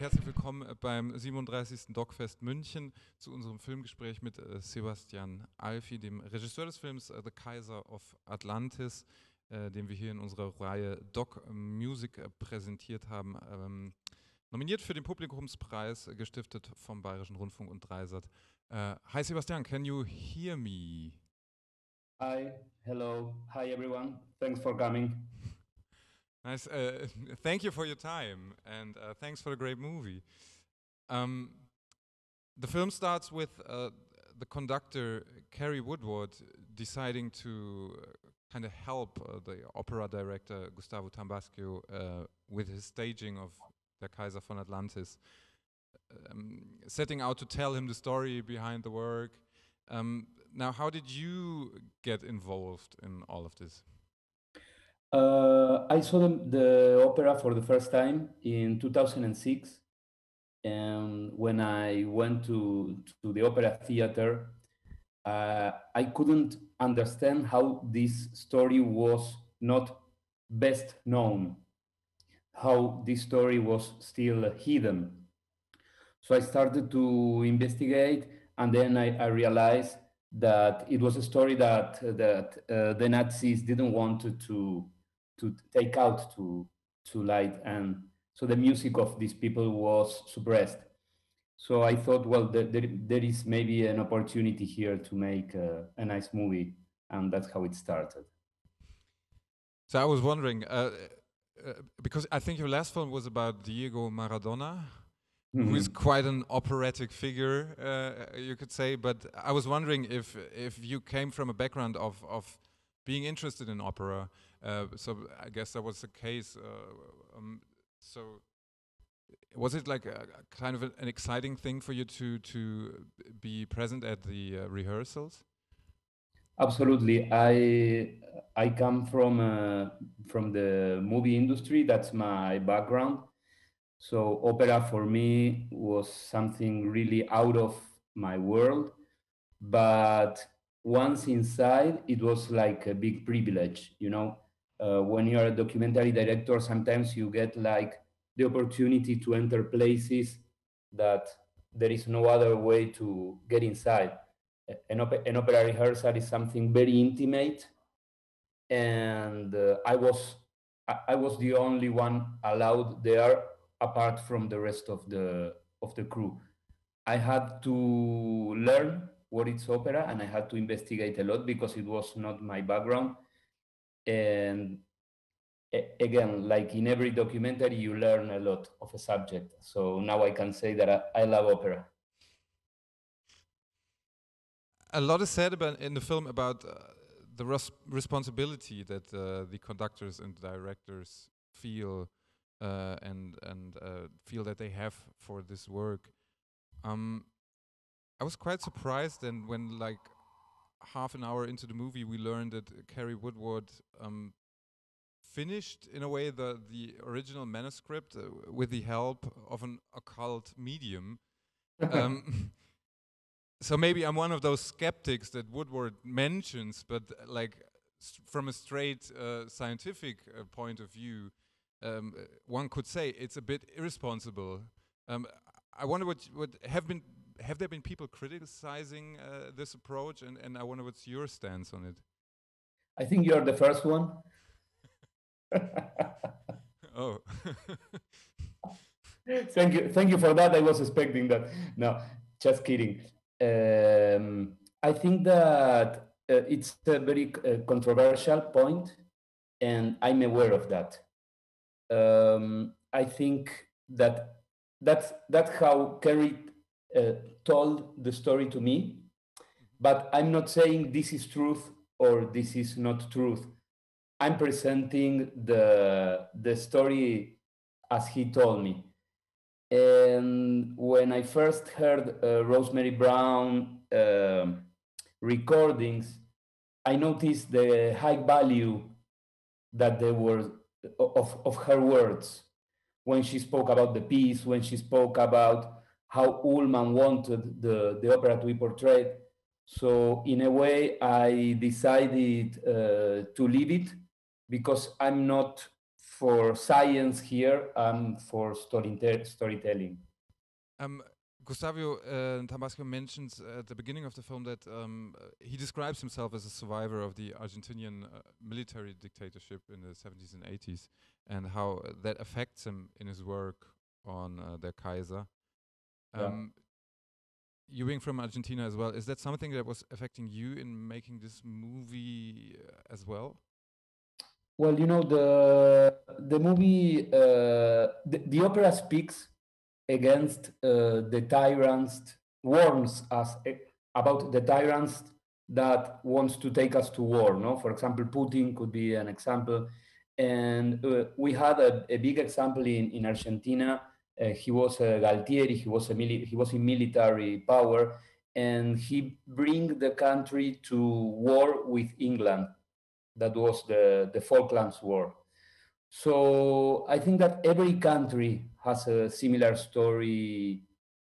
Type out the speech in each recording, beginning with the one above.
Herzlich willkommen beim 37. DOK.fest München zu unserem Filmgespräch mit Sebastián Alfie, dem Regisseur des Films The Kaiser of Atlantis, den wir hier in unserer Reihe Doc Music präsentiert haben. Nominiert für den Publikumspreis, gestiftet vom Bayerischen Rundfunk und Dreisat. Hi Sebastián, can you hear me? Hi, hello, hi everyone. Thanks for coming. Nice. Thank you for your time, and thanks for the great movie. The film starts with the conductor, Kerry Woodward, deciding to kind of help the opera director, Gustavo Tambasco, with his staging of Der Kaiser von Atlantis, setting out to tell him the story behind the work. Now, how did you get involved in all of this? I saw the opera for the first time in 2006. And when I went to the opera theater, I couldn't understand how this story was not best known, how this story was still hidden. So I started to investigate, and then I realized that it was a story that the Nazis didn't want to take out to light, and so the music of these people was suppressed. So I thought, well, there is maybe an opportunity here to make a nice movie, and that's how it started. So I was wondering, because I think your last film was about Diego Maradona, who is quite an operatic figure, you could say. But I was wondering if you came from a background of being interested in opera. So I guess that was the case. So was it like a kind of an exciting thing for you to be present at the rehearsals? Absolutely. I come from the movie industry. That's my background. So opera for me was something really out of my world. But once inside, it was like a big privilege, you know. When you're a documentary director, sometimes you get like the opportunity to enter places that there is no other way to get inside. An opera rehearsal is something very intimate, and I was the only one allowed there, apart from the rest of the crew. I had to learn what is opera, and I had to investigate a lot because it was not my background. And again, like in every documentary, you learn a lot of a subject. So now I can say that I love opera. A lot is said in the film about the responsibility that the conductors and directors feel and feel that they have for this work. I was quite surprised, and when like half an hour into the movie, we learned that Kerry Woodward finished in a way the original manuscript with the help of an occult medium. So maybe I'm one of those skeptics that Woodward mentions, but like from a straight scientific point of view, one could say it's a bit irresponsible. I wonder what have there been people criticizing this approach, and I wonder what's your stance on it. I think you're the first one. Oh. Thank you for that. I was expecting that. No, just kidding. I think that it's a very controversial point, and I'm aware of that. I think that that's how Kerry told the story to me, but I'm not saying this is truth or this is not truth. I'm presenting the story as he told me. And when I first heard Rosemary Brown recordings, I noticed the high value that there were of her words when she spoke about the piece, when she spoke about how Ullman wanted the opera to be portrayed. So in a way, I decided to leave it because I'm not for science here and for storytelling. Gustavo Tambasco mentions at the beginning of the film that he describes himself as a survivor of the Argentinian military dictatorship in the 70s and 80s, and how that affects him in his work on the Kaiser. You being from Argentina as well, is that something that was affecting you in making this movie as well? Well, you know, the movie, the opera speaks against the tyrants, warns us about the tyrants that wants to take us to war. No, for example, Putin could be an example, and we had a big example in Argentina. He was Galtieri. He was in military power, and he bring the country to war with England. That was the Falklands War. So I think that every country has a similar story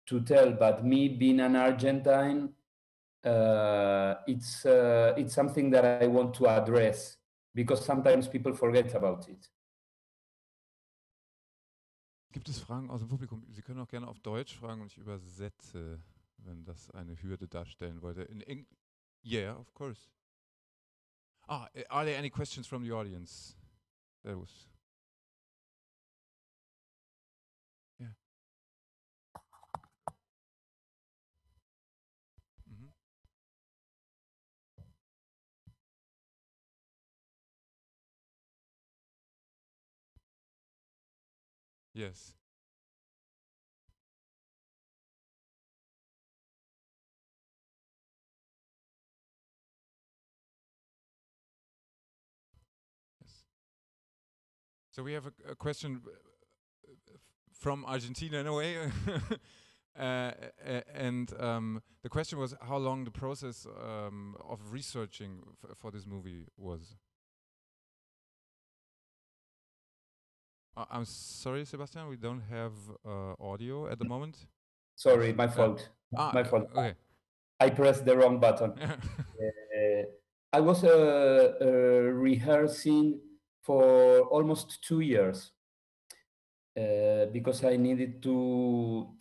to tell. But me being an Argentine, it's something that I want to address because sometimes people forget about it. Gibt es Fragen aus dem Publikum? Sie können auch gerne auf Deutsch fragen und ich übersetze, wenn das eine Hürde darstellen wollte. Yeah, of course. Are there any questions from the audience? That was... Yeah. Mm-hmm. Yes. So we have a question from Argentina in a way. And the question was how long the process of researching for this movie was. I'm sorry, Sebastian, we don't have audio at the moment. Sorry, my fault. My fault. Okay. I pressed the wrong button. I was rehearsing for almost 2 years because I needed to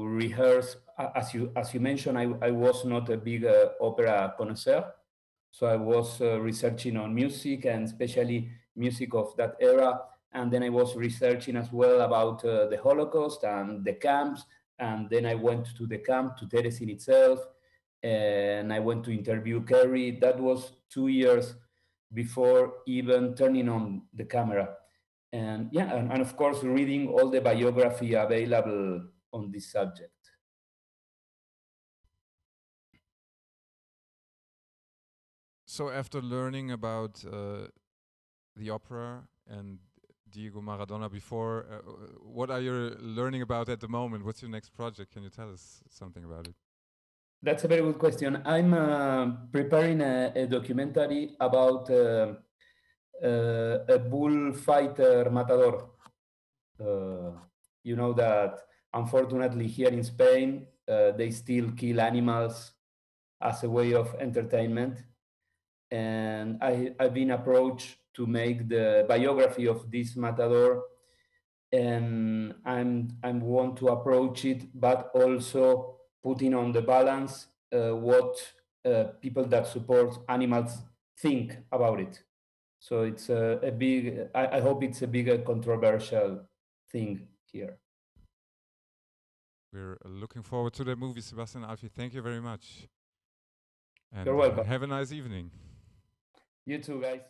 rehearse. As you mentioned, I was not a big opera connoisseur, so I was researching on music and especially music of that era. And then I was researching as well about the Holocaust and the camps. And then I went to the camp, to Terezin itself, and I went to interview Kerry. That was 2 years before even turning on the camera. And yeah, and of course, reading all the biography available on this subject. So after learning about the opera and Diego Maradona before, what are you learning about at the moment? What's your next project? Can you tell us something about it? That's a very good question. I'm preparing a documentary about a bullfighter matador. You know that unfortunately here in Spain, they still kill animals as a way of entertainment. And I've been approached to make the biography of this matador, and I want to approach it, but also putting on the balance what people that support animals think about it. So it's a big, I hope it's a big controversial thing here. We're looking forward to the movie, Sebastián Alfie. Thank you very much. And You're welcome. Have a nice evening. You too, guys.